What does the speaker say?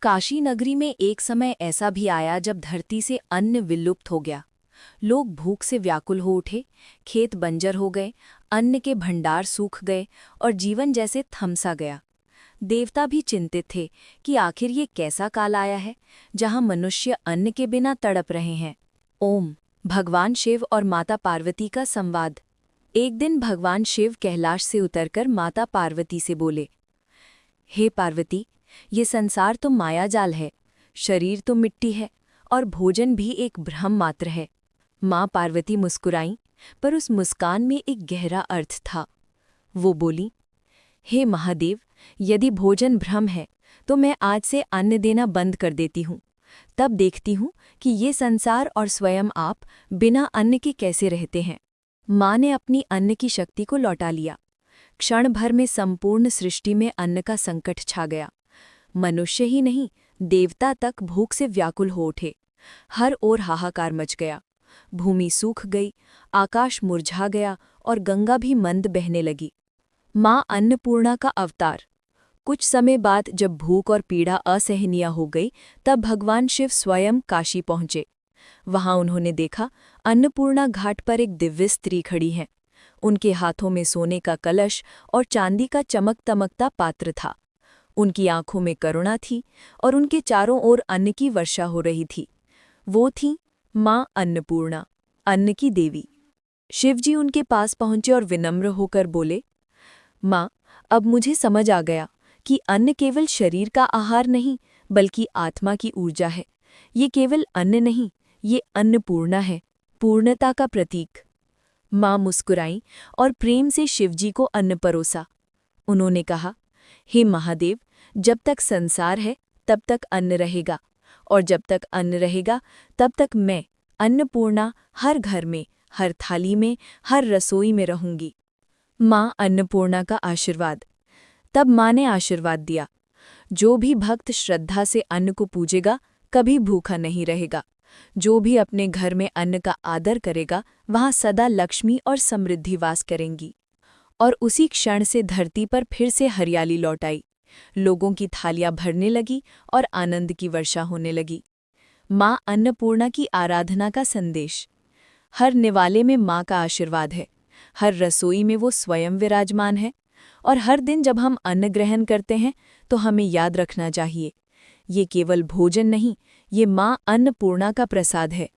काशी नगरी में एक समय ऐसा भी आया जब धरती से अन्न विलुप्त हो गया। लोग भूख से व्याकुल हो उठे, खेत बंजर हो गए, अन्न के भंडार सूख गए और जीवन जैसे थमसा गया। देवता भी चिंतित थे कि आखिर ये कैसा काल आया है जहां मनुष्य अन्न के बिना तड़प रहे हैं। ओम। भगवान शिव और माता पार्वती का संवाद। एक दिन भगवान शिव कैलाश से उतरकर माता पार्वती से बोले, हे पार्वती, ये संसार तो मायाजाल है, शरीर तो मिट्टी है और भोजन भी एक भ्रम मात्र है। माँ पार्वती मुस्कुराईं, पर उस मुस्कान में एक गहरा अर्थ था। वो बोली, हे महादेव, यदि भोजन भ्रम है तो मैं आज से अन्न देना बंद कर देती हूँ। तब देखती हूँ कि ये संसार और स्वयं आप बिना अन्न के कैसे रहते हैं। माँ ने अपनी अन्न की शक्ति को लौटा लिया। क्षण भर में संपूर्ण सृष्टि में अन्न का संकट छा गया। मनुष्य ही नहीं, देवता तक भूख से व्याकुल हो उठे। हर ओर हाहाकार मच गया। भूमि सूख गई, आकाश मुरझा गया और गंगा भी मंद बहने लगी। माँ अन्नपूर्णा का अवतार। कुछ समय बाद जब भूख और पीड़ा असहनीय हो गई, तब भगवान शिव स्वयं काशी पहुंचे। वहां उन्होंने देखा, अन्नपूर्णा घाट पर एक दिव्य स्त्री खड़ी है। उनके हाथों में सोने का कलश और चांदी का चमकता पात्र था। उनकी आंखों में करुणा थी और उनके चारों ओर अन्न की वर्षा हो रही थी। वो थीं माँ अन्नपूर्णा, अन्न की देवी। शिवजी उनके पास पहुंचे और विनम्र होकर बोले, माँ, अब मुझे समझ आ गया कि अन्न केवल शरीर का आहार नहीं, बल्कि आत्मा की ऊर्जा है। ये केवल अन्न नहीं, ये अन्नपूर्णा है, पूर्णता का प्रतीक। माँ मुस्कुराईं और प्रेम से शिवजी को अन्न परोसा। उन्होंने कहा, हे महादेव, जब तक संसार है तब तक अन्न रहेगा, और जब तक अन्न रहेगा तब तक मैं अन्नपूर्णा हर घर में, हर थाली में, हर रसोई में रहूंगी। माँ अन्नपूर्णा का आशीर्वाद। तब माँ ने आशीर्वाद दिया, जो भी भक्त श्रद्धा से अन्न को पूजेगा कभी भूखा नहीं रहेगा। जो भी अपने घर में अन्न का आदर करेगा वहाँ सदा लक्ष्मी और समृद्धि वास करेंगी। और उसी क्षण से धरती पर फिर से हरियाली लौट आई। लोगों की थालियां भरने लगी और आनंद की वर्षा होने लगी। माँ अन्नपूर्णा की आराधना का संदेश। हर निवाले में माँ का आशीर्वाद है, हर रसोई में वो स्वयं विराजमान है, और हर दिन जब हम अन्न ग्रहण करते हैं तो हमें याद रखना चाहिए, ये केवल भोजन नहीं, ये माँ अन्नपूर्णा का प्रसाद है।